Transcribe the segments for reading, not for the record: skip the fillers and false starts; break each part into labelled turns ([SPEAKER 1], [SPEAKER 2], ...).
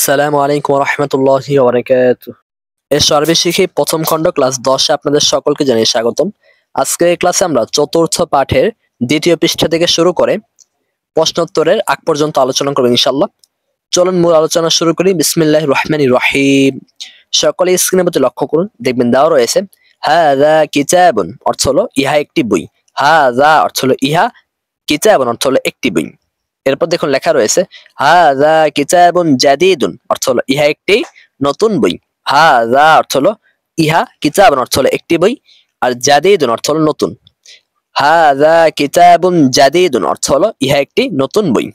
[SPEAKER 1] আসসালামু আলাইকুম ওয়া রাহমাতুল্লাহি ওয়া বারাকাতুহু। এর সর্বে শিখি প্রথম খণ্ড ক্লাস 10 এ আপনাদের সকলকে জানাই স্বাগতম। আজকের এই ক্লাসে আমরা চতুর্থ পাঠের দ্বিতীয় পৃষ্ঠা থেকে শুরু করে প্রশ্নোত্তরের আগ পর্যন্ত আলোচনা করব ইনশাআল্লাহ। চলুন মূল আলোচনা শুরু করি। বিসমিল্লাহির রহমানির রহিম। সকলে স্ক্রিনের প্রতি লক্ষ্য করুন, দেখবেন দেওয়া রয়েছে হাযা কিতাবুন, অর্থ হলো ইহা একটি বই। হাযা অর্থ হলো ইহা, কিতাবুন অর্থ হলো একটি বই। এরপর দেখুন লেখা রয়েছে হাযা কিতাবুন জাদীদুন, অর্থ হলো ইহা একটি নতুন বই। হাযা অর্থ হলো ইহা, কিতাবুন অর্থ হলো একটি বই, আর জাদীদুন অর্থ হলো নতুন। হাযা কিতাবুন জাদীদুন অর্থ হলো ইহা একটি নতুন বই।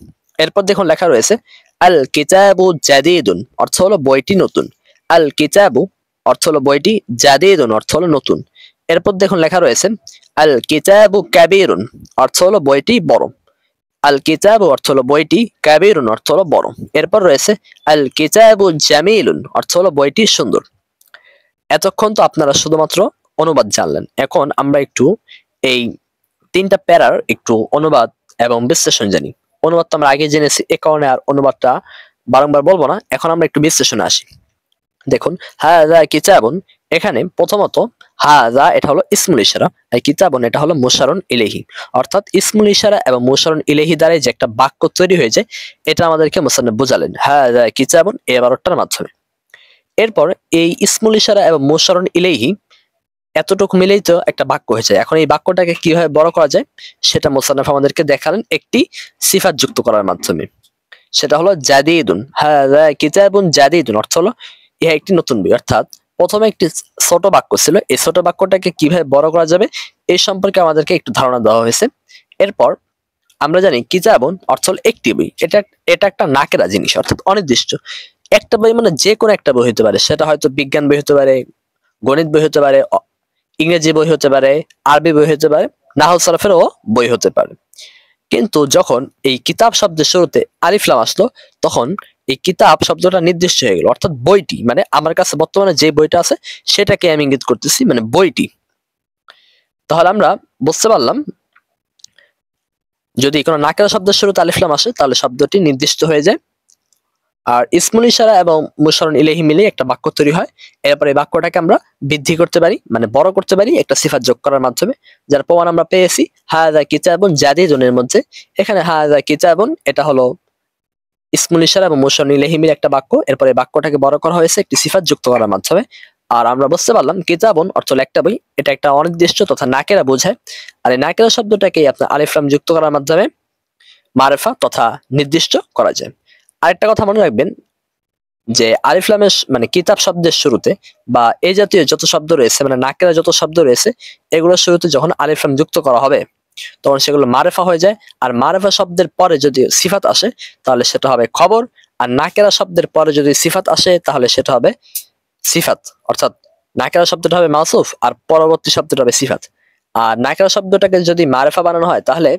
[SPEAKER 1] এরপর দেখুন লেখা রয়েছে আল কিতাবু জাদীদুন, অর্থ হলো বইটি নতুন। আল কিতাবু অর্থ হলো বইটি, জাদীদুন অর্থ হলো নতুন। এরপর দেখুন লেখা রয়েছে আল কিতাবু কাবীরুন, অর্থ হলো বইটি বড়। আল কিতাবু অর্থ হলো বইটি, কাবীরুন অর্থ হলো বড়। এরপর রয়েছে আল কিতাবু জামিলুন, অর্থ হলো বইটি সুন্দর। এতক্ষণ তো আপনারা শুধুমাত্র অনুবাদ জানলেন, এখন আমরা একটু এই তিনটা প্যারার একটু অনুবাদ এবং বিশ্লেষণ জানি। অনুবাদ তো আমরা আগে জেনেছি, এ কারণে আর অনুবাদটা বারংবার বলবো না। এখন আমরা একটু বিশ্লেষণে আসি। দেখুন হাযা কিতাবুন, এখানে প্রথমত হাযা এটা হলো ইসমুল ইশারা, আর কিতাবুন এটা হলো মুশারুন ইলাইহি। অর্থাৎ ইসমুল ইশারা এবং মুশারুন ইলাইহি দ্বারা যে একটা বাক্য তৈরি হয়ে যায়, এটা আমাদেরকে মুসান্নিফ বোঝালেন হাযা কিতাবুন এই ইবারতটার মাধ্যমে। এরপর এই ইসমুল ইশারা এবং মুশারুন ইলাইহি এতটুকু মিলেই তো একটা বাক্য হয়ে যায়। এখন এই বাক্যটাকে কিভাবে বড় করা যায় সেটা মুসান্নিফ আমাদেরকে দেখালেন একটি সিফাত যুক্ত করার মাধ্যমে। সেটা হলো জাদীদুন। হাযা কিতাবুন জাদীদুন অর্থ হলো ইহা একটি নতুন বই। অর্থাৎ প্রথমে একটি ছোট বাক্য ছিল, এই ছোট বাক্যটাকে কিভাবে বড় করা যাবে এই সম্পর্কে আমাদেরকে একটু ধারণা দেওয়া হয়েছে। এরপর আমরা জানি কিতাবুন অর্থ হলো একটি বই। এটা এটা একটা নাকেরা জিনিস, অর্থাৎ অনির্দিষ্ট। একটা বই মানে যে কোনো একটা বই হতে পারে, সেটা হয়তো বিজ্ঞান বই হতে পারে, গণিত বই হতে পারে, ইংরেজি বই হতে পারে, আরবি বই হতে পারে, নাহউ সরফেরও বই হতে পারে। কিন্তু যখন এই কিতাব শব্দের শুরুতে আলিফ লাম আসলো, তখন এই কিতাব শব্দটা নির্দিষ্ট হয়ে গেল। অর্থাৎ বইটি মানে আমার কাছে বর্তমানে যে বইটা আছে সেটাকে আমি ইঙ্গিত করতেছি, মানে বইটি। তাহলে আমরা বুঝতে পারলাম যদি কোনো নাকেরা শব্দের শুরুতে আলিফ লাম আসে তাহলে শব্দটি নির্দিষ্ট হয়ে যায়। আর ইসমুল ইশারা এবং মুশারুন ইলাইহি মিলে একটা বাক্য তৈরি হয়। এরপর এই বাক্যটাকে আমরা বৃদ্ধি করতে পারি, মানে বড় করতে পারি একটা সিফাত যোগ করার মাধ্যমে, যার প্রমাণ আমরা পেয়েছি হাযা কিতাবুন জাদীদুনের মধ্যে। এখানে হাযা কিতাবুন এটা হলো ইসমুল ইশারা এবং মুশারুন ইলাইহি মিলে একটা বাক্য, এরপর এই বাক্যটাকে বড় করা হয়েছে একটি সিফাত যুক্ত করার মাধ্যমে। আর আমরা বুঝতে পারলাম কিতাবুন অর্থ হলো একটা বই, এটা একটা অনির্দিষ্ট তথা নাকেরা বোঝায়। আর এই নাকেরা শব্দটাকে আপনার আলিফ লাম যুক্ত করার মাধ্যমে মারেফা তথা নির্দিষ্ট করা যায়। আরেকটা কথা মনে রাখবেন যে আলিফ লামের মানে কিতাব শব্দের শুরুতে বা এই জাতীয় যত শব্দ রয়েছে, মানে নাকেরা যত শব্দ রয়েছে, এগুলোর শুরুতে যখন আলিফ লাম যুক্ত করা হবে তখন সেগুলো মারেফা হয়ে যায়। আর মারেফা শব্দের পরে যদি সিফাত আসে তাহলে সেটা হবে খবর, আর নাকেরা শব্দের পরে যদি সিফাত আসে তাহলে সেটা হবে সিফাত। অর্থাৎ নাকেরা শব্দটা হবে মাউসুফ আর পরবর্তী শব্দটা হবে সিফাত। আর নাকেরা শব্দটাকে যদি মারেফা বানানো হয় তাহলে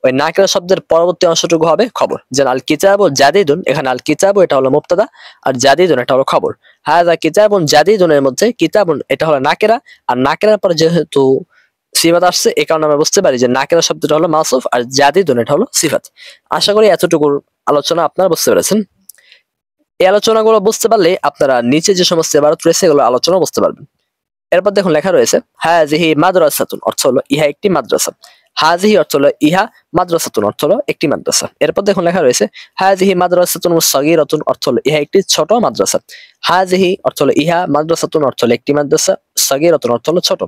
[SPEAKER 1] ওই নাকেরা শব্দের পরবর্তী অংশটুকু হবে খবর। যেন আল কিতাবু জাদীদুন, এখানে আল কিতাবু এটা হলো মুবতাদা আর জাদীদুন এটা হলো খবর। হাযা কিতাবুন জাদীদুনের মধ্যে কিতাবুন এটা হলো নাকেরা, আর নাকেরার পরে যেহেতু সিফাত আসছে এই কারণে আমরা বুঝতে পারি যে নাকেরা শব্দটা হলো মাউসুফ আর জাদীদুন এটা হলো সিফাত। আশা করি এতটুকুর আলোচনা আপনারা বুঝতে পেরেছেন। এই আলোচনাগুলো বুঝতে পারলে আপনারা নিচে যে সমস্ত ইবারত রয়েছে এগুলো আলোচনা বুঝতে পারবেন। এরপর দেখুন লেখা রয়েছে হাযিহি মাদ্রাসাতুন, অর্থ হলো ইহা একটি মাদ্রাসা। হাযিহি অর্থ হলো ইহা, মাদ্রাসাতুন অর্থ হলো একটি মাদ্রাসা। এরপর দেখুন লেখা রয়েছে হাযিহি মাদ্রাসাতুন সাগীরাতুন, অর্থ হলো ইহা একটি ছোট মাদ্রাসা। হাযিহি অর্থ হলো ইহা, মাদ্রাসাতুন অর্থ হলো একটি মাদ্রাসা, সাগীরাতুন অর্থ হলো ছোট।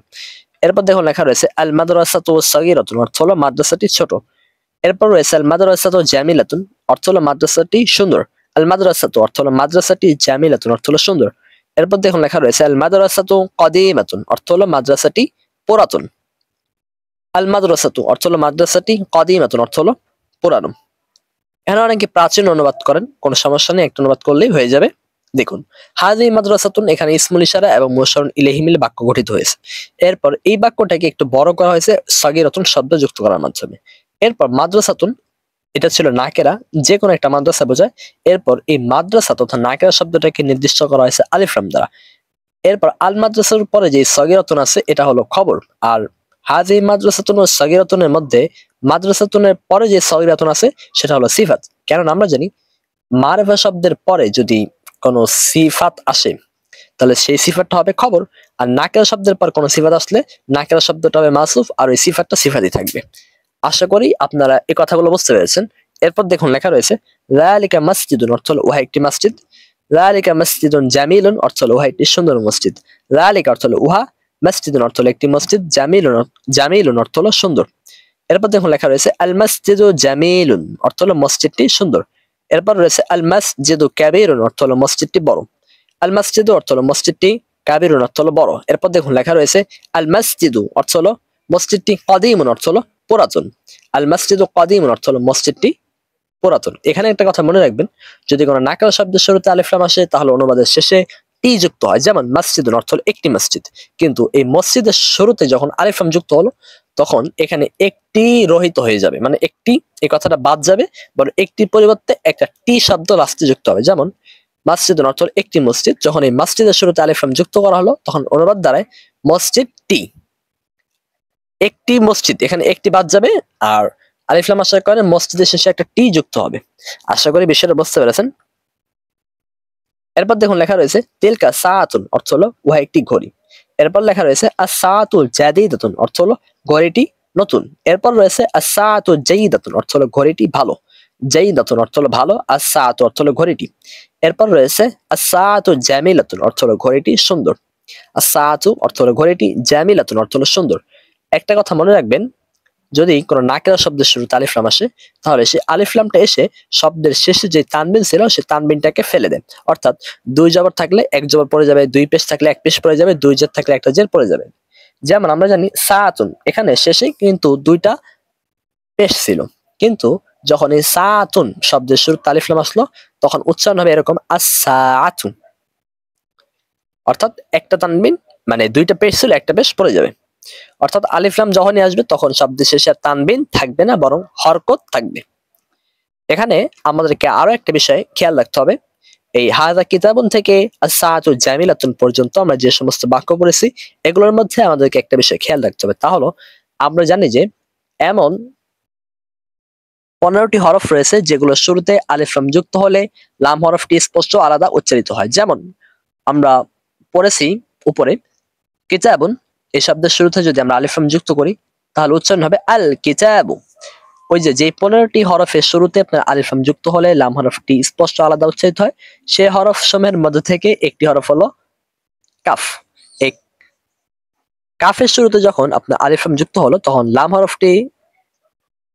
[SPEAKER 1] এরপর দেখুন লেখা রয়েছে আল মাদ্রাসাতু সাগীরাতুন, অর্থ হলো মাদ্রাসাটি ছোট। এরপর রয়েছে আল মাদ্রাসাতু জামিলাতুন, অর্থ হলো মাদ্রাসাটি সুন্দর। আল মাদ্রাসাতু অর্থ হলো মাদ্রাসাটি, জামিলাতুন অর্থ হলো সুন্দর। এরপর দেখুন লেখা রয়েছে আল মাদ্রাসাতু কদীমাতুন, অর্থ হলো মাদ্রাসাটি পুরাতন। আল মাদ্রাসাতু অর্থ হলো মাদ্রাসাটি, কদীমাতুন অর্থ হলো পুরানো। এখানে অনেকে প্রাচীন অনুবাদ করেন, কোনো সমস্যা নেই, একটা অনুবাদ করলেই হয়ে যাবে। দেখুন হাযিহি মাদ্রাসাতুন, এখানে ইসমুল ইশারা এবং মুশারুন ইলাইহি মিলে বাক্য গঠিত হয়েছে। এরপর এই বাক্যটাকে একটু বড় করা হয়েছে সাগীরাতুন শব্দ যুক্ত করার মাধ্যমে। এরপর মাদ্রাসাতুন এটা ছিল নাকেরা, যে কোনো একটা মাদ্রাসা বোঝায়। এরপর এই মাদ্রাসা তথা নাকেরা শব্দটাকে নির্দিষ্ট করা হয়েছে আলিফ লাম দ্বারা। এরপর আল মাদ্রাসার পরে যে সাগীরাতুন আছে এটা হলো খবর। আর হাযিহি মাদ্রাসাতুন ও সাগীরাতুনের মধ্যে মাদ্রাসাতুনের পরে যে সাগীরাতুন আছে সেটা হলো সিফাত। কারণ আমরা জানি মারিফা শব্দের পরে যদি কোনো সিফাত আসে তাহলে সেই সিফাতটা হবে খবর, আর নাকেরা শব্দের পর কোনো সিফাত আসলে নাকেরা শব্দটা হবে মাসুফ আর ওই সিফাতটা সিফাতই থাকবে। আশা করি আপনারা এই কথাগুলো বুঝতে পেরেছেন। এরপর দেখুন লেখা রয়েছে যালিকা মাসজিদুন অর্থ হলো উহা একটি মসজিদ, যালিকা মাসজিদুন জামিলুন অর্থ হলো উহা একটি সুন্দর মসজিদ, যালিকা অর্থ হলো উহা, মাসজিদুন অর্থ হলো একটি মসজিদ, জামিলুন অর্থ হলো সুন্দর। এরপর দেখুন লেখা রয়েছে আল মাসজিদু জামিলুন অর্থ হলো মসজিদটি সুন্দর। এরপর রয়েছে আল মাসজিদু কাবীরুন অর্থ হলো মসজিদটি বড়, আল মাসজিদু অর্থ হলো মসজিদটি, কাবীরুন অর্থ হলো বড়। এরপর দেখুন লেখা রয়েছে আল মাসজিদু অর্থ হলো মসজিদটি, কাদীমুন অর্থ হলো পুরাতন, আল মাসজিদু কাদীমুন অর্থ হলো মসজিদটি পুরাতন। এখানে একটা কথা মনে রাখবেন, যদি কোনো নাকাল শব্দের শুরুতে আলিফ লাম আসে তাহলে অনুবাদের শেষে টি যুক্ত হয়। যেমন মসজিদুন অর্থ হলো একটি মসজিদ, কিন্তু এই মসজিদের শুরুতে যখন আলিফ লাম যুক্ত হলো তখন এখানে একটি রহিত হয়ে যাবে, মানে একটি, এই কথাটা বাদ যাবে, বরং একটির পরিবর্তে একটা টি শব্দ লাস্টে যুক্ত হবে। যেমন মসজিদুন অর্থ হলো একটি মসজিদ, যখন এই মসজিদের শুরুতে আলিফ লাম যুক্ত করা হলো তখন অনুবাদ দ্বারায় মসজিদ টি, একটি মসজিদ, এখানে একটি বাদ যাবে আর আলিফ লাম আসার কারণে মসজিদের শেষে একটা টি যুক্ত হবে। আশা করি বিষয়টা বুঝতে পেরেছেন। এরপর দেখুন লেখা রয়েছে তিলকা সাআতুন অর্থ হলো উহা একটি ঘড়ি। এরপর লেখা রয়েছে আস-সাআতুল জাদীদাতুন অর্থ হলো ঘড়িটি নতুন। এরপর রয়েছে আস-সাআতু জাইদাতুন অর্থ হলো ঘড়িটি ভালো, জাইদাতুন অর্থ হলো ভালো, আস-সাআতু অর্থ হলো ঘড়িটি। এরপর রয়েছে আস-সাআতু জামিলাতুন অর্থ হলো ঘড়িটি সুন্দর, আস-সাআতু অর্থ হলো ঘড়িটি, জামিলাতুন অর্থ হলো সুন্দর। একটা কথা মনে রাখবেন, যদি কোনো নাকেরা শব্দের শুরুতে আলিফ লাম আসে তাহলে সেই আলিফ লামটা এসে শব্দের শেষে যে তানবিন ছিল সেই তানবিনটাকে ফেলে দেয়। অর্থাৎ দুই জবর থাকলে এক জবর পড়ে যাবে, দুই পেশ থাকলে এক পেশ পড়ে যাবে, দুই জের থাকলে একটা জের পড়ে যাবে। যেমন আমরা জানি সাআতুন, এখানে শেষে কিন্তু দুইটা পেশ ছিল, কিন্তু যখন এই সাআতুন শব্দের শুরুতে আলিফ লাম আসলো তখন উচ্চারণ হবে এরকম আস-সাআতু, অর্থাৎ একটা তানবিন, মানে দুইটা পেশ ছিল একটা পেশ পড়ে যাবে। অর্থাৎ আলিফ লাম যখনই আসবে তখন শব্দের শেষে আর তানবিন থাকবে না, বরং হরকত থাকবে। এখানে আমাদেরকে আরো একটা বিষয় খেয়াল রাখতে হবে, এই হাযা কিতাবুন থেকে আস-সাআতু জামিলাতুন পর্যন্ত আমরা যে সমস্ত বাক্য পড়েছি এগুলোর মধ্যে আমাদেরকে একটা বিষয় খেয়াল রাখতে হবে, তা হলো আমরা জানি যে এমন 15টি হরফ রয়েছে যেগুলোর শুরুতে আলিফ লাম যুক্ত হলে লাম হরফটি স্পষ্ট আলাদা উচ্চারিত হয়। যেমন আমরা পড়েছি উপরে কিতাবুন, এই শব্দের শুরুতে যদি আমরা আলিফ লাম যুক্ত করি তাহলে উচ্চারণ হবে আল কিতাবু। ওই যে 15টি হরফের শুরুতে আপনার আলিফ লাম যুক্ত হলে লাম হরফটি স্পষ্ট আলাদা উচ্চারিত হয়, সেই হরফ সমূহের মধ্যে থেকে একটি হরফ হলো কাফ। এই কাফের শুরুতে যখন আপনার আলিফ লাম যুক্ত হলো তখন লাম হরফটি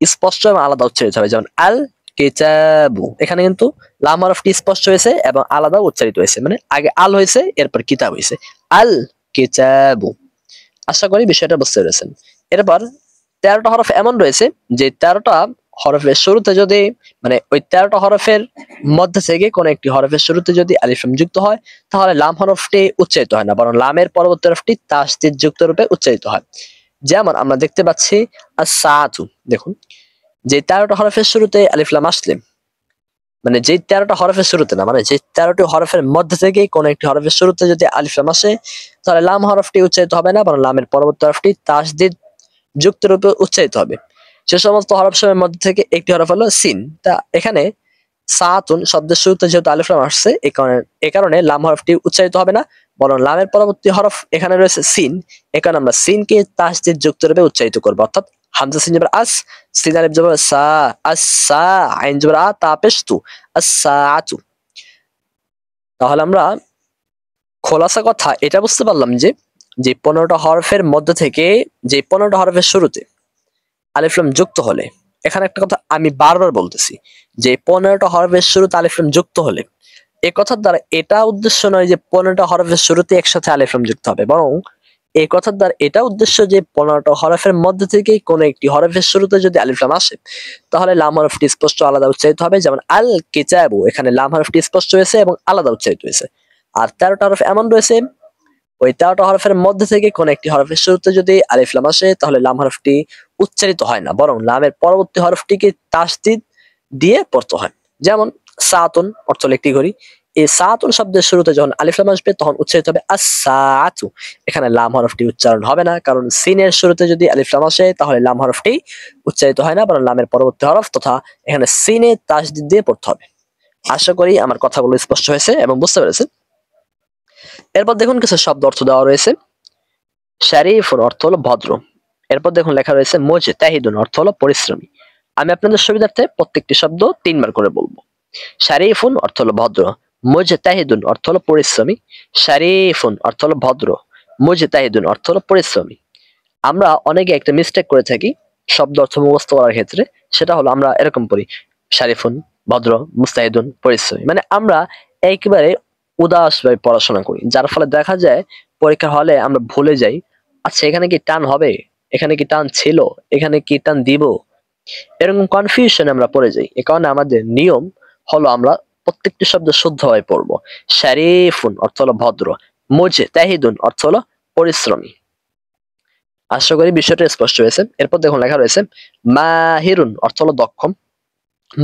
[SPEAKER 1] স্পষ্ট এবং আলাদা উচ্চারিত হবে। যেমন আল কিতাবু, এখানে কিন্তু লাম হরফটি স্পষ্ট হয়েছে এবং আলাদা উচ্চারিত হয়েছে, মানে আগে আল হয়েছে এরপর কিতাব হয়েছে, আল কিতাবু। আশা করি বিষয়টা বুঝতে পেরেছেন। এরপর 13টা হরফ এমন রয়েছে যে 13টা হরফের শুরুতে যদি, মানে ওই 13টা হরফের মধ্যে থেকে কোন একটি হরফের শুরুতে যদি আলিফ লাম যুক্ত হয় তাহলে লাম হরফটি উচ্চারিত হয় না, বরং লামের পরবর্তী হরফটি তাসদীদ যুক্ত রূপে উচ্চারিত হয়। যেমন আমরা দেখতে পাচ্ছি আস-সাআতু, দেখুন যে 13টা হরফের শুরুতে আলিফ লাম আসলে, মানে যে 13টা হরফের শুরুতে না, মানে যে 13টি হরফের মধ্যে থেকে কোন একটি হরফের শুরুতে যদি আলিফ লাম আসে তাহলে লাম হরফটি উচ্চারিত হবে না, বরং লামের পরবর্তী হরফটি তাসদীদ যুক্ত রূপে উচ্চারিত হবে। সে সমস্ত হরফ সমূহের মধ্যে থেকে একটি হরফ হলো সিন। তা এখানে সাআতুন শব্দের শুরুতে যেহেতু আলিফ লাম আসছে এই কারণে লাম হরফটি উচ্চারিত হবে না, বরং লামের পরবর্তী হরফ এখানে রয়েছে সিন, এই কারণে আমরা সিনকে তাসদীদ যুক্ত রূপে উচ্চারিত করব। অর্থাৎ হামজা সিন জবর আস, সিন আলিফ জবর সা, আস-সা, আইন জবর আ, তা পেশ তু, আস-সাআতু। তাহলে আমরা খোলাসা কথা এটা বুঝতে পারলাম যে যে 15টা হরফের মধ্যে থেকে যে 15টা হরফের শুরুতে আলিফ লাম যুক্ত হলে, এখানে একটা কথা আমি বারবার বলতেছি যে 15টা হরফের শুরুতে আলিফ লাম যুক্ত হলে এই কথার দ্বারা এটা উদ্দেশ্য নয় যে 15টা হরফের শুরুতে একসাথে আলিফ লাম যুক্ত হবে, বরং এই কথার দ্বারা এটা উদ্দেশ্য যে 15টা হরফের মধ্যে থেকেই কোন একটি হরফের শুরুতে যদি আলিফ লাম আসে তাহলে লাম হরফটি স্পষ্ট আলাদা উচ্চারিত হবে। যেমন আল কিতাবু, এখানে লাম হরফটি স্পষ্ট হয়েছে এবং আলাদা উচ্চারিত হয়েছে। আর 13টা হরফ এমন রয়েছে ওই 13টা হরফের মধ্যে থেকে কোন একটি হরফের শুরুতে যদি আলিফ লাম আসে তাহলে লাম হরফটি উচ্চারিত হয় না, বরং লামের পরবর্তী হরফটিকে তাসদীদ দিয়ে পড়তে হয়। যেমন সাআতুন অর্থ হলো একটি ঘড়ি, এই সাআতুন শব্দের শুরুতে যখন আলিফ লাম আসবে তখন উচ্চারিত হবে আস-সাআতু। এখানে লাম হরফটি উচ্চারণ হবে না, কারণ সিনের শুরুতে যদি আলিফ লাম আসে তাহলে লাম হরফটি উচ্চারিত হয় না, বরং লামের পরবর্তী হরফ তথা এখানে সিনে তাসদীদ দিয়ে পড়তে হবে। আশা করি আমার কথাগুলো স্পষ্ট হয়েছে এবং বুঝতে পেরেছেন। এরপর দেখুন কিছু শব্দ অর্থ দেওয়া রয়েছে। শারিফুন অর্থ হলো ভদ্র। এরপর দেখুন লেখা রয়েছে মুজতাহিদুন অর্থ হলো পরিশ্রমী। আমি আপনাদের সুবিধার্থে প্রত্যেকটি শব্দ 3 বার করে বলবো। শারিফুন অর্থ হলো ভদ্র, মুজতাহিদুন অর্থ হলো পরিশ্রমী, শারিফুন অর্থ হলো ভদ্র, মুজতাহিদুন অর্থ হলো পরিশ্রমী। আমরা অনেকে একটা মিস্টেক করে থাকি শব্দ অর্থ মুখস্থ করার ক্ষেত্রে, সেটা হলো আমরা এরকম পড়ি শারিফুন ভদ্র, মুস্তাহিদুন পরিশ্রমী, মানে আমরা একেবারে উদাস ভাবে পড়াশোনা করি, যার ফলে দেখা যায় পরীক্ষার হলে আমরা ভুলে যাই আচ্ছা এখানে কি টান হবে, এখানে কি টান ছিল, এখানে কি টান দিব, এরকম কনফিউশন আমরা পড়ে যাই। এ কারণে আমাদের নিয়ম হলো আমরা প্রত্যেকটি শব্দ শুদ্ধভাবে পড়বো। শারিফুন অর্থ হলো ভদ্র, মুজতাহিদুন অর্থ হলো পরিশ্রমী। আশা করি বিষয়টা স্পষ্ট হয়েছে। এরপর দেখুন লেখা রয়েছে মাহিরুন অর্থ হলো দক্ষ,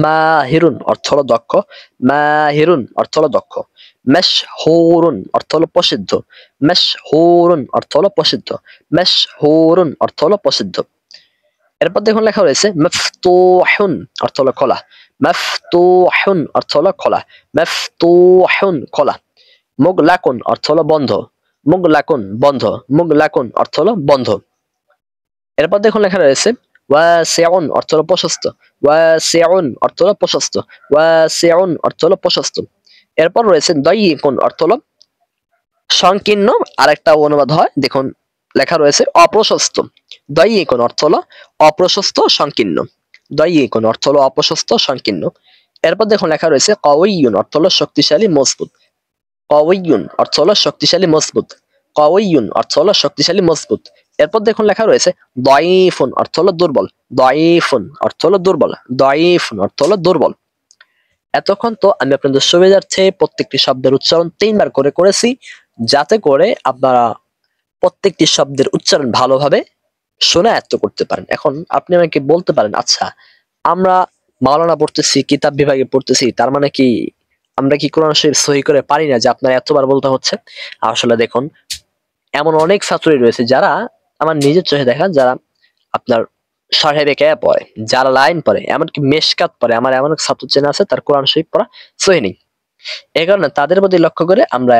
[SPEAKER 1] মাহিরুন অর্থ হলো দক্ষ, মাহিরুন অর্থ হলো দক্ষ। মাশহুরুন অর্থ হলো প্রসিদ্ধ, মাশহুরুন অর্থ হলো প্রসিদ্ধ, মাশহুরুন অর্থ হলো প্রসিদ্ধ। এরপর দেখুন লেখা রয়েছে মাফতুহুন অর্থ হলো খোলা, মাফতুহুন অর্থ হলো খোলা, মাফতুহুন খোলা। মুগলাকুন অর্থ হলো বন্ধ, মুগলাকুন বন্ধ, মুগলাকুন অর্থ হলো বন্ধ। এরপর দেখুন লেখা রয়েছে ওয়াসিউন অর্থ হলো প্রশস্ত, ওয়াসিউন অর্থ হলো প্রশস্ত, ওয়াসিউন অর্থ হলো প্রশস্ত। এরপর রয়েছে দায়িকুন অর্থ হলো সংকীর্ণ, আরেকটা অনুবাদ হয় দেখুন লেখা রয়েছে অপ্রশস্ত। দায়িকুন অর্থ হলো অপ্রশস্ত সংকীর্ণ, দায়িকুন অর্থ হলো অপ্রশস্ত সংকীর্ণ। এরপর দেখুন লেখা রয়েছে কাওয়িয়ুন অর্থ হলো শক্তিশালী মজবুত, কাওয়িয়ুন অর্থ হলো শক্তিশালী মজবুত, কাওয়িয়ুন অর্থ হলো শক্তিশালী মজবুত। এরপর দেখুন লেখা রয়েছে দাঈফুন অর্থ হলো দুর্বল, দাঈফুন অর্থ হলো দুর্বল, দাঈফুন অর্থ হলো দুর্বল। এতক্ষণ তো আমি আপনাদের সুবিধার্থে প্রত্যেকটি শব্দের উচ্চারণ 3 বার করে করেছি, যাতে করে আপনারা প্রত্যেকটি শব্দের উচ্চারণ ভালোভাবে শুনে আয়ত্ত করতে পারেন। এখন আপনি আমাকে বলতে পারেন আচ্ছা আমরা মাওলানা পড়তেছি, কিতাব বিভাগে পড়তেছি, তার মানে কি আমরা কি কোরআন শরীফ সহি করে পারি না যে আপনার এতবার বলতে হচ্ছে? আসলে দেখুন এমন অনেক ছাত্রই রয়েছে যারা আমার নিজের চোখে দেখা, যারা আপনার সাহেবে কে পড়ে, যারা লাইন পড়ে, এমনকি মেশকাত পড়ে, আমার এমন এক ছাত্র চেনা আছে তার কোরআন শরীফ পড়া সহি নেই। এই কারণে তাদের প্রতি লক্ষ্য করে আমরা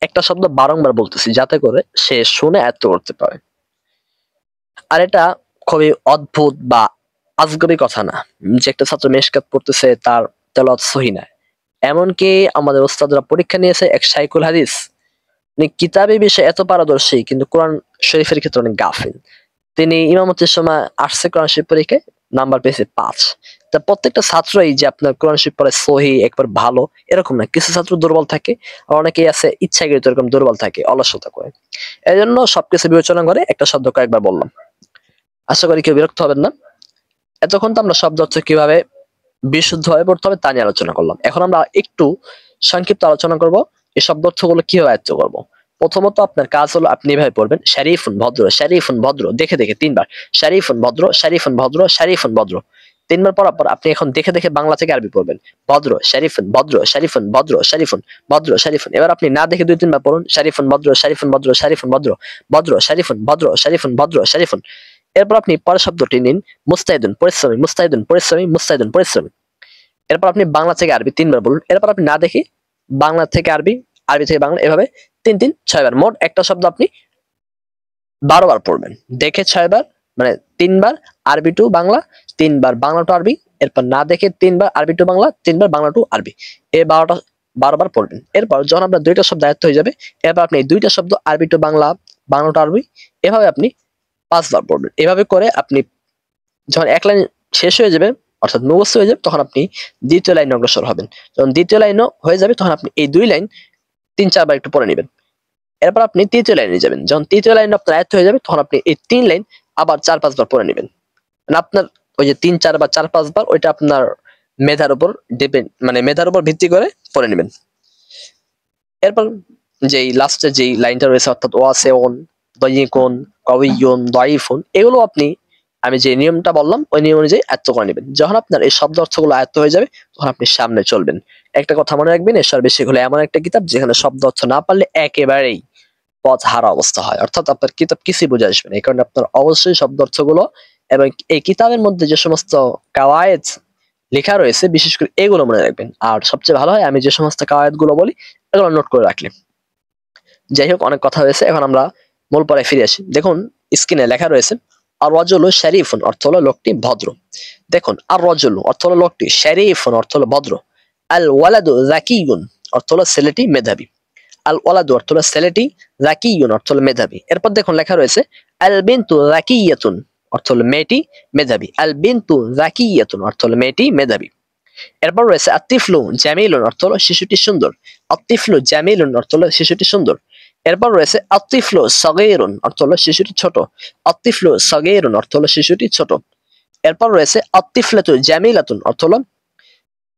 [SPEAKER 1] একটা শব্দ বারংবার বলতেছি যাতে করে সে শুনে আয়ত্ত করতে পারে। আর এটা খুবই অদ্ভুত বা আজগবি কথা না যে একটা ছাত্র মেশকাত পড়তেছে তার তেলাওয়াত সহি না। এমনকি আমাদের ওস্তাদরা পরীক্ষা নিয়েছে এক শাইখুল হাদিস, উনি কিতাবি বিষয়ে এত পারদর্শী কিন্তু কোরআন শরীফের ক্ষেত্রে অনেক গাফিল। তিনি ইমামতির সময় আসছে কোরআন শরীফ পরীক্ষায়, নাম্বার পেয়েছে 5। তা প্রত্যেকটা ছাত্রই যে আপনার কোরআন শরীফ পড়ে সহি একবার ভালো এরকম না, কিছু ছাত্র দুর্বল থাকে আর অনেকেই আছে ইচ্ছাকৃত এরকম দুর্বল থাকে, অলসতা করে। এই জন্য সবকিছু বিবেচনা করে একটা শব্দ কয়েকবার বললাম। আশা করি কেউ বিরক্ত হবেন না। এতক্ষণ তো আমরা শব্দ অর্থ কিভাবে বিশুদ্ধভাবে পড়তে হবে তা নিয়ে আলোচনা করলাম। এখন আমরা একটু সংক্ষিপ্ত আলোচনা করব এই শব্দ অর্থগুলো কিভাবে আয়ত্ত করব। প্রথমত আপনার কাজ হলো আপনি এভাবে পড়বেন শারিফুন ভদ্র, শারিফুন ভদ্র, দেখে দেখে 3 বার শারিফুন ভদ্র, শারিফুন ভদ্র, শারিফুন ভদ্র। 3 বার পড়ার পর আপনি এখন দেখে দেখে বাংলা থেকে আরবি পড়বেন ভদ্র শারিফুন ভদ্র শারিফুন ভদ্র শারিফুন ভদ্র শারিফুন। এবার আপনি না দেখে 2-3 বার পড়ুন শারিফুন ভদ্র শারিফুন ভদ্র শারিফুন ভদ্র, ভদ্র শারিফুন ভদ্র শারিফুন ভদ্র শারিফুন। এরপর আপনি পরের শব্দটি নিন মুস্তাহিদুন পরিশ্রমী, মুস্তাহিদুন পরিশ্রমী, মুস্তাহিদুন পরিশ্রমী। এরপর আপনি বাংলা থেকে আরবি 3 বার বলুন। এরপর আপনি না দেখে বাংলা থেকে আরবি, আরবি থেকে বাংলা, এভাবে 3-3 6 বার, মোট একটা শব্দ আপনি 12 বার পড়বেন। দেখে 6 বার মানে 3 বার আরবি টু বাংলা, 3 বার বাংলা টু আরবি, এরপর না দেখে 3 বার আরবি টু বাংলা, 3 বার বাংলা টু আরবি, এই 12 বার পড়বেন। এরপর যখন আপনার 2টা শব্দ আয়ত্ত হয়ে যাবে, এরপর আপনি এই 2টা শব্দ আরবি টু বাংলা, বাংলা টু আরবি এভাবে আপনি 5 বার পড়বেন। এভাবে করে আপনি যখন এক লাইন শেষ হয়ে যাবে অর্থাৎ মুখস্থ হয়ে যাবে, তখন আপনি দ্বিতীয় লাইনে অগ্রসর হবেন। যখন দ্বিতীয় লাইনও হয়ে যাবে তখন আপনি এই 2 লাইন 3-4 বার একটু পড়ে নেবেন। এরপর আপনি তৃতীয় লাইনে যাবেন। যখন তৃতীয় লাইন আপনার আয়ত্ত হয়ে যাবে তখন আপনি এই 3 লাইন আবার 4-5 বার পড়ে নেবেন। মানে আপনার ওই যে 3-4 বা 4-5 বার ওইটা আপনার মেধার উপর ডিপেন্ড, মানে মেধার উপর ভিত্তি করে পড়ে নেবেন। এরপর যেই লাস্টে যেই লাইনটা রয়েছে অর্থাৎ ওয়াসিউন, দায়িকুন, কাওয়িয়ুন, দাঈফুন, এগুলো আপনি আমি যে নিয়মটা বললাম ওই নিয়ম অনুযায়ী আয়ত্ত করে নেবেন। যখন আপনার এই শব্দ অর্থগুলো আয়ত্ত হয়ে যাবে তখন আপনি সামনে চলবেন। একটা কথা মনে রাখবেন, এরশাদ বেশিক হলো এমন একটা কিতাব যেখানে শব্দ অর্থ না পারলে একেবারেই পথ হারা অবস্থা হয়, অর্থাৎ আপনার কিতাব কিছুই বুঝে আসবে না। এই কারণে আপনার অবশ্যই শব্দ অর্থগুলো এবং এই কিতাবের মধ্যে যে সমস্ত কাওয়ায়েদ লেখা রয়েছে, বিশেষ করে এগুলো মনে রাখবেন। আর সবচেয়ে ভালো হয় আমি যে সমস্ত কাওয়ায়েদগুলো বলি এগুলো নোট করে রাখলে। যাই হোক, অনেক কথা হয়েছে, এখন আমরা মূল পড়ায় ফিরে আসি। দেখুন স্ক্রিনে লেখা রয়েছে আর রজুলু শরীফুন, অর্থ হলো লোকটি ভদ্র। দেখুন আর রজুলু অর্থ হলো লোকটি, শরীফুন অর্থ হলো ভদ্র, আল ওয়ালাদু যাকিয়ুন অর্থ হলো ছেলেটি মেধাবী। আল ওয়ালাদু অর্থ হলো ছেলেটি, যাকিয়ুন অর্থ হলো মেধাবী। এরপর দেখুন লেখা রয়েছে আল বিনতু যাকিয়াতুন অর্থ হলো মেয়েটি মেধাবী। আল বিনতু যাকিয়াতুন অর্থ হলো মেয়েটি মেধাবী। এরপর রয়েছে আতিফলু জামিলুন অর্থ হলো শিশুটি সুন্দর। আতিফলু জামিলুন অর্থ হলো শিশুটি সুন্দর। এরপর রয়েছে আতিফলু সগীরুন অর্থ হলো শিশুটি ছোট। আতিফলু সগীরুন অর্থ হলো শিশুটি ছোট। এরপর রয়েছে আতিফলাতু জামিলাতুন অর্থ হলো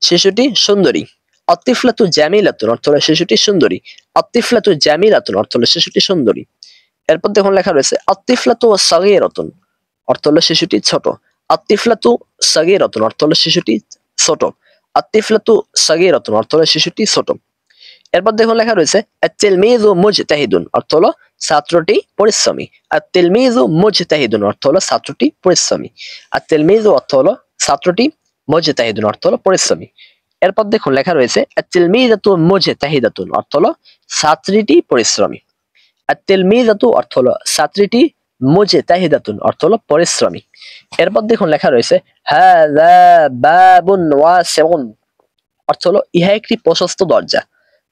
[SPEAKER 1] শিশুটি সুন্দরী। আতিফলাতু জামিলাতুন অর্থ হলো শিশুটি সুন্দরী। আতিফলাতু জামিলাতুন অর্থ হলো শিশুটি সুন্দরী। এরপর দেখুন লেখা রয়েছে আতিফলাতু সগীরাতুন অর্থ হলো শিশুটি ছোট। আতিফলাতু সগীরাতুন অর্থ হলো শিশুটি ছোট। আতিফলাতু সগীরাতুন অর্থ হলো শিশুটি ছোট। এরপর দেখুন লেখা রয়েছে আত-তিলমিযু মুজতাহিদুন অর্থ হলো ছাত্রটি পরিশ্রমী। আত-তিলমিযু মুজতাহিদুন অর্থ হলো ছাত্রটি পরিশ্রমী। আত-তিলমিযু অর্থ হলো ছাত্রটি, মুজতাহিদুন অর্থ হলো পরিশ্রমী। এরপর দেখুন লেখা রয়েছে আত-তিলমিযাতু মুজতাহিদাতুন অর্থ হলো ছাত্রীটি পরিশ্রমী। আত-তিলমিযাতু অর্থ হলো ছাত্রীটি, মুজতাহিদাতুন অর্থ হলো পরিশ্রমী। এরপর দেখুন লেখা রয়েছে হাযা বাবুন ওয়াসিউন অর্থ হলো ইহা একটি প্রশস্ত দরজা।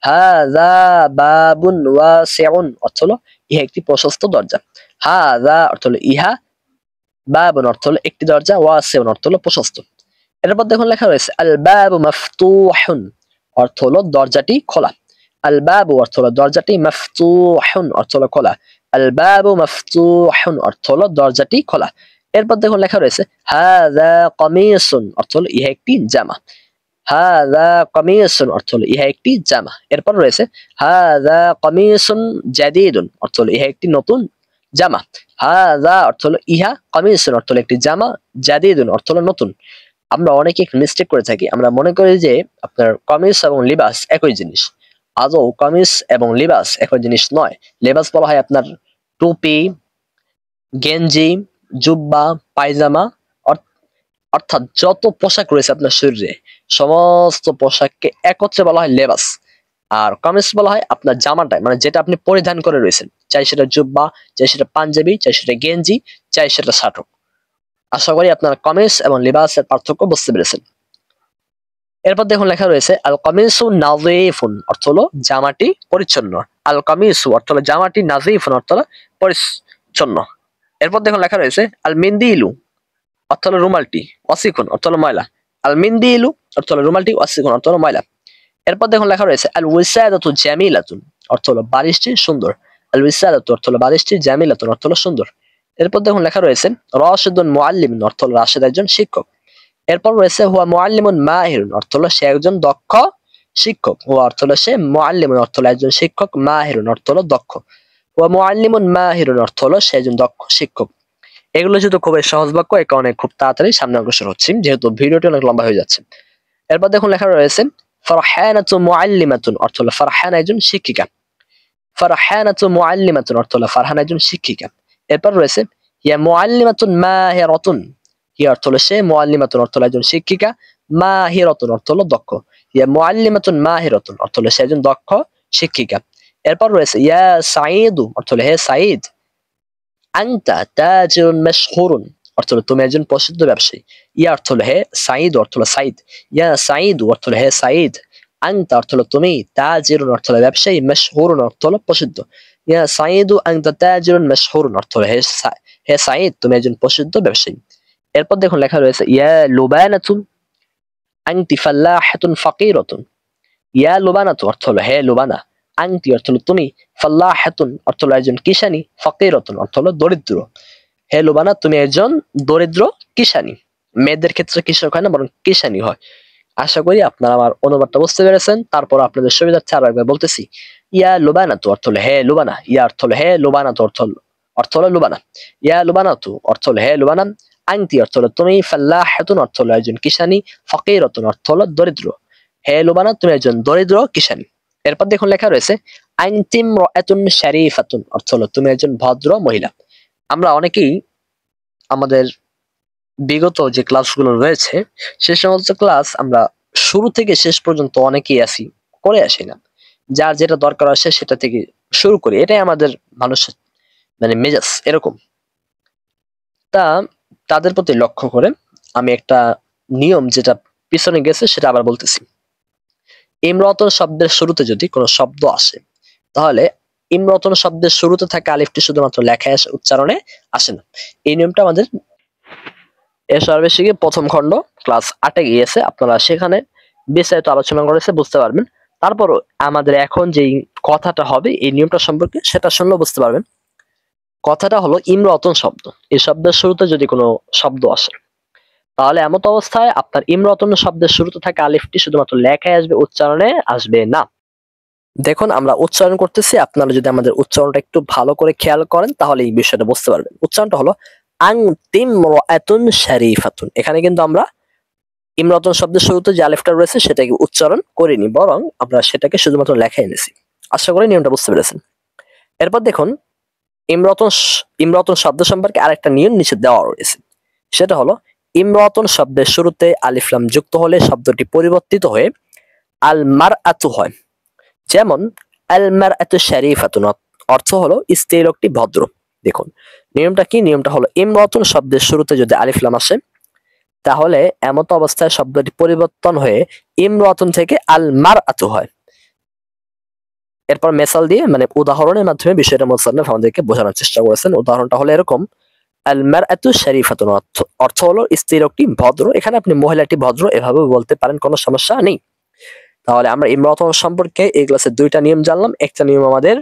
[SPEAKER 1] হাযা বাবুন ওয়াসিউন অর্থ হলো ইহা একটি প্রশস্ত দরজা। হাযা অর্থ হলো ইহা, বাবুন অর্থ হলো একটি দরজা, ওয়াসিউন অর্থ হলো প্রশস্ত। এরপর দেখুন লেখা রয়েছে আল বাবু মাফতুহুন অর্থ হলো দরজাটি খোলা। আল বাবু অর্থ হলো দরজাটি, মাফতুহুন অর্থ হলো খোলা। আল বাবু মাফতুহুন অর্থ হলো দরজাটি খোলা। এরপর দেখুন লেখা রয়েছে হাযা কামিসুন অর্থ হলো ইহা একটি জামা। হাযা কামিসুন অর্থ হলো ইহা একটি জামা। এরপর রয়েছে হাযা কামিসুন জাদীদুন অর্থ হলো ইহা একটি নতুন জামা। হাযা অর্থ হলো ইহা, কামিসুন অর্থ হলো একটি জামা, জাদীদুন অর্থ হলো নতুন। আমরা অনেকে একটু মিস্টেক করে থাকি, আমরা মনে করি যে আপনার কামিজ এবং লিবাস একই জিনিস। আদৌ কামিজ এবং লিবাস একই জিনিস নয়। লিবাস বলা হয় আপনার টুপি, গেঞ্জি, জুব্বা, পায়জামা, অর্থাৎ যত পোশাক রয়েছে আপনার শরীরে সমস্ত পোশাককে একত্রে বলা হয় লেবাস। আর কামিজ বলা হয় আপনার জামাটাই, মানে যেটা আপনি পরিধান করে রয়েছেন, চাই সেটা জুব্বা, চাই সেটা পাঞ্জাবি, চাই সেটা গেঞ্জি, চাই সেটা শার্ট হোক। আশা করি আপনারা কামিজ এবং লিবাসের পার্থক্য বুঝতে পেরেছেন। এরপর দেখুন লেখা রয়েছে আল কামিসু নাযীফুন অর্থ হলো জামাটি পরিচ্ছন্ন। আল কামিসু অর্থ হলো জামাটি, নাযীফুন অর্থ হলো পরিচ্ছন্ন। এরপর দেখুন লেখা রয়েছে আল মিন্দিলু অর্থ হলো রুমালটি, ওয়াসিকুন অর্থ হলো ময়লা। আল মিন্দিলু অর্থ হলো রুমালটি, ওয়াসিকুন অর্থ হলো ময়লা। এরপর দেখুন লেখা রয়েছে আল উসাদাতু জামিলাতুন অর্থ হলো বালিশটি সুন্দর। আল উসাদাতু অর্থ হলো বালিশটি, জামিলাতুন অর্থ হলো সুন্দর। এরপর দেখুন লেখা রয়েছে রাশিদুন মুআল্লিমুন অর্থ হলো রাশিদ একজন শিক্ষক। এরপর রয়েছে হুয়া মুআল্লিমুন মাহিরুন অর্থ হলো সে একজন দক্ষ শিক্ষক। হুয়া অর্থ হলো সে, মুআল্লিমুন অর্থ হলো একজন শিক্ষক, মাহিরুন অর্থ হলো দক্ষ। হুয়া মুআল্লিমুন মাহিরুন অর্থ হলো সে একজন দক্ষ শিক্ষক। এগুলো যেহেতু খুবই সহজ বাক্য, এই কারণে খুব তাড়াতাড়ি সামনে অগ্রসর হচ্ছি, যেহেতু ভিডিওটি অনেক লম্বা হয়ে যাচ্ছে। এরপর দেখুন লেখা রয়েছে ফারহানাতু মুআল্লিমাতুন অর্থ হলো ফারহানা একজন শিক্ষিকা। ফারহানাতু মুআল্লিমাতুন অর্থ হলো ফারহানা একজন শিক্ষিকা। এরপর রয়েছে ইয়া মুআল্লিমাতুন মাহিরাতুন, ইয়া অর্থ হলো সে, মুআল্লিমাতুন অর্থ হলো একজন শিক্ষিকা, মাহিরাতুন অর্থ হলো দক্ষ। ইয়া মুআল্লিমাতুন মাহিরাতুন অর্থ হলো সে একজন দক্ষ শিক্ষিকা। এরপর রয়েছে ইয়া সাঈদু অর্থ হলো হে সাঈদ। আনতা তাজিরুন মাশহুরুন অর্থ হলো তুমি একজন প্রসিদ্ধ ব্যবসায়ী। ইয়া অর্থ হলো হে, সাঈদ অর্থ হলো সাঈদ। ইয়া সাঈদ অর্থ হলো হে সাঈদ। আনতা অর্থ হলো তুমি, তাজিরুন অর্থ হলো ব্যবসায়ী, মাশহুরুন অর্থ হলো প্রসিদ্ধ। ইয়া সাঈদু আনতা তাজিরুন মাশহুরুন অর্থ হলো হে সাঈদ তুমি একজন প্রসিদ্ধ ব্যবসায়ী। এরপর দেখুন লেখা রয়েছে ইয়া লুবানাতু আনতি ফাল্লাহাতুন ফাকিরাতুন। ইয়া লুবানাতু অর্থ হলো হে লুবানা, আনতি অর্থ হলো তুমি, ফাল্লাহাতুন অর্থ হলো একজন কিষানী, ফাকিরাতুন অর্থ হলো দরিদ্র। হে লুবানা তুমি একজন দরিদ্র কিষানী। মেয়েদের ক্ষেত্রে কৃষক হয় না, বরং কিষানী হয়। আশা করি আপনারা আমার অনুবাদটা বুঝতে পেরেছেন। তারপর আপনাদের সুবিধার্থে আরো একবার বলতেছি, ইয়া লুবানাতু অর্থ হলো হে লুবানা, ইয়া অর্থ হলো হে, লুবানাতু অর্থ হলো লুবানা। ইয়া লুবানাতু অর্থ হলো হে লুবানা, আনতি অর্থ হলো তুমি, ফাল্লাহাতুন অর্থ হলো একজন কিষানী, ফাকিরাতুন অর্থ হলো দরিদ্র। হে লুবানা তুমি একজন দরিদ্র কিষানী। এরপর দেখুন লেখা রয়েছে আনতি ইমরাআতুন শারীফাতুন অর্থ হলো তুমি একজন ভদ্র মহিলা। আমরা অনেকেই আমাদের বিগত যে ক্লাসগুলো রয়েছে সে সমস্ত ক্লাস আমরা শুরু থেকে শেষ পর্যন্ত অনেকেই আসি করে আসি না, যার যেটা দরকার আসে সেটা থেকে শুরু করি, এটাই আমাদের মানুষের মানে মেজাজ এরকম। তা তাদের প্রতি লক্ষ্য করে আমি একটা নিয়ম যেটা পিছনে গেছে সেটা আবার বলতেছি। ইমরতন শব্দের শুরুতে যদি কোনো শব্দ আসে তাহলে ইমরতন শব্দের শুরুতে থাকা আলিফটি শুধুমাত্র লেখায় আসে, উচ্চারণে আসে না। এই নিয়মটা আমাদের এর সর্বশেষে প্রথম খণ্ড ক্লাস 8-এ গিয়েছে, আপনারা সেখানে বিস্তারিত আলোচনা করেছে, বুঝতে পারবেন। তারপর আমাদের এখন যেই কথাটা হবে এই নিয়মটা সম্পর্কে সেটা শুনলে বুঝতে পারবেন। কথাটা হলো ইমরতন শব্দ। এই শব্দের শুরুতে যদি কোনো শব্দ আসে তাহলে এমত অবস্থায় আপনার ইমরতন শব্দের শুরুতে থাকা আলিফটি শুধুমাত্র লেখায় আসবে, উচ্চারণে আসবে না। দেখুন আমরা উচ্চারণ করতেছি, আপনারা যদি আমাদের উচ্চারণটা একটু ভালো করে খেয়াল করেন তাহলে এই বিষয়টা বুঝতে পারবেন। উচ্চারণটা হলো আং তিমরাতুন শারিফাতুন। এখানে কিন্তু আমরা ইমরতন শব্দের শুরুতে যে আলিফটা রয়েছে সেটাকে উচ্চারণ করিনি, বরং আমরা সেটাকে শুধুমাত্র লেখায় এনেছি। আশা করি নিয়মটা বুঝতে পেরেছেন। এরপর দেখুন ইমরতন শব্দ সম্পর্কে আরেকটা নিয়ম নিচে দেওয়া রয়েছে, সেটা হলো ইমরতন শব্দের শুরুতে আলিফ লাম যুক্ত হলে শব্দটি পরিবর্তিত হয়ে আল মারআতু হয়। যেমন আল মারআতু শারিফাতুন, অর্থ হলো স্ত্রী লোকটি ভদ্র। দেখুন নিয়মটা কি, নিয়মটা হলো ইমরতন শব্দের শুরুতে যদি আলিফ লাম আসে তাহলে এমত অবস্থায় শব্দটি পরিবর্তন হয়ে ইমরতন থেকে আল মারআতু হয়। এরপর মেসাল দিয়ে মানে উদাহরণের মাধ্যমে বিষয়টা মুসান্নিফ আমাদেরকে বোঝানোর চেষ্টা করেছেন। উদাহরণটা হলো এরকম, আল মারআতু শারিফাতুন, অর্থ হলো স্ত্রী লোকটি ভদ্র। এখানে আপনি মহিলাটি ভদ্র এভাবে বলতে পারেন, কোনো সমস্যা নেই। তাহলে আমরা ইমরতন সম্পর্কে এই ক্লাসে 2টা নিয়ম জানলাম। একটা নিয়ম আমাদের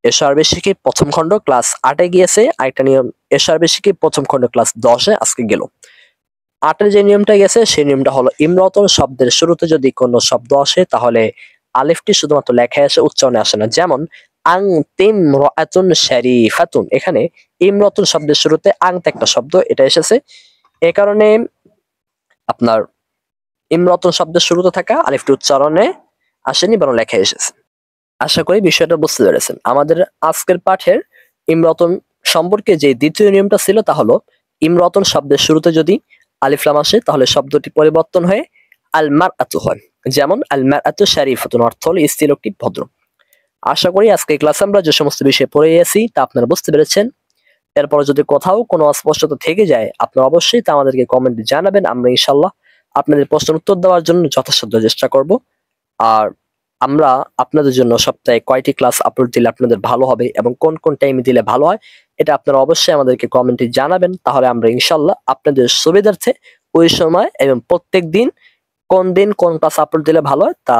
[SPEAKER 1] এশার বেশিকে প্রথম খণ্ড ক্লাস 8-এ গিয়েছে, আরেকটা নিয়ম এশার বেশিকে প্রথম খণ্ড ক্লাস 10-এ আজকে গেল। 8-এর যে নিয়মটা গেছে সেই নিয়মটা হলো ইমরতন শব্দের শুরুতে যদি কোনো শব্দ আসে তাহলে আলিফটি শুধুমাত্র লেখায় আসে, উচ্চারণে আসে না। যেমন আং তিমরাতুন শারিফাতুন, এখানে ইমরতন শব্দের শুরুতে আং একটা শব্দ এটা এসেছে, এই কারণে আপনার ইমরতন শব্দের শুরুতে থাকা আলিফটি উচ্চারণে আসেনি বরং লেখায় এসেছে। আশা করি বিষয়টা বুঝতে পেরেছেন। আমাদের আজকের পাঠের ইমরতন সম্পর্কে যে দ্বিতীয় নিয়মটা ছিল তা হলো ইমরতন শব্দের শুরুতে যদি আলিফ লাম আসে তাহলে শব্দটি পরিবর্তন হয়ে আল মারআতু হয়। যেমন আল মারআতু শারিফাতুন, অর্থ হলো স্ত্রী লোকটি ভদ্র। আশা করি আজকে ক্লাসে আমরা যে সমস্ত বিষয় পড়ে গেছি তা আপনারা বুঝতে পেরেছেন। এরপর যদি কোথাও কোনো অস্পষ্টতা থেকে যায় আপনারা অবশ্যই তা আমাদেরকে কমেন্টে জানাবেন। আমরা ইনশাআল্লাহ আপনাদের প্রশ্নের উত্তর দেওয়ার জন্য যথাসাধ্য চেষ্টা করব। আর আমরা আপনাদের জন্য সপ্তাহে কয়টি ক্লাস আপলোড দিলে আপনাদের ভালো হবে এবং কোন কোন টাইমে দিলে ভালো হয় এটা আপনারা অবশ্যই আমাদেরকে কমেন্টে জানাবেন। তাহলে আমরা ইনশাআল্লাহ আপনাদের সুবিধার্থে ওই সময় এবং প্রত্যেক দিন কোন ক্লাস আপলোড দিলে ভালো হয় তা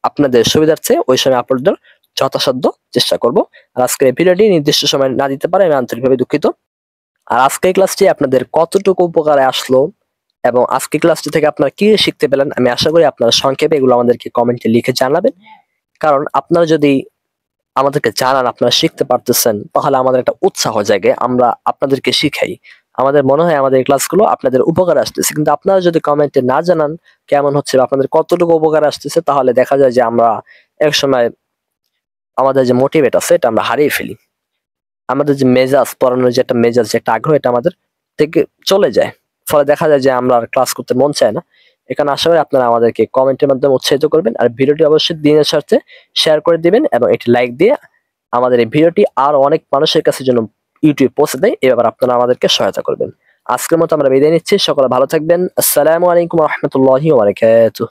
[SPEAKER 1] আপনাদের সুবিধার্থে ওই সময় আপলোড দেওয়ার যথাসাধ্য চেষ্টা করব। আর আজকের এই ভিডিওটি নির্দিষ্ট সময় না দিতে পারে আমি আন্তরিকভাবে দুঃখিত। আর আজকের ক্লাসটি আপনাদের কতটুকু উপকারে আসলো এবং আজকের ক্লাসটি থেকে আপনারা কি শিখতে পেলেন আমি আশা করি আপনারা সংক্ষেপে এগুলো আমাদেরকে কমেন্টে লিখে জানাবেন। কারণ আপনারা যদি আমাদেরকে জানান আপনারা শিখতে পারতেছেন তাহলে আমাদের একটা উৎসাহ জাগে, আমরা আপনাদেরকে শিখাই। আমাদের মনে হয় আমাদের ক্লাসগুলো আপনাদের উপকার আসতেছে, কিন্তু আপনারা যদি কমেন্টে না জানান কেমন হচ্ছে বা আপনাদের কতটুকু উপকার আসতেছে তাহলে দেখা যায় যে আমরা এক সময় আমাদের যে মোটিভেট আছে এটা আমরা হারিয়ে ফেলি। আমাদের যে মেজাজ পড়ানোর যে একটা মেজাজ যে একটা আগ্রহ এটা আমাদের থেকে চলে যায়, ফলে দেখা যায় যে আমরা আর ক্লাস করতে মন চায় না। এখানে আশা করি আপনারা আমাদেরকে কমেন্টের মাধ্যমে উৎসাহিত করবেন আর ভিডিওটি অবশ্যই দিনের স্বার্থে শেয়ার করে দিবেন এবং এটি লাইক দিয়ে আমাদের এই ভিডিওটি আরো অনেক মানুষের কাছে যেন ইউটিউব পৌঁছে দেয় এ ব্যাপারে আপনারা আমাদেরকে সহায়তা করবেন। আজকের মতো আমরা বিদায় নিচ্ছি, সকলে ভালো থাকবেন। আসসালামু আলাইকুম ওয়া রাহমাতুল্লাহি ওয়া বারাকাতুহু।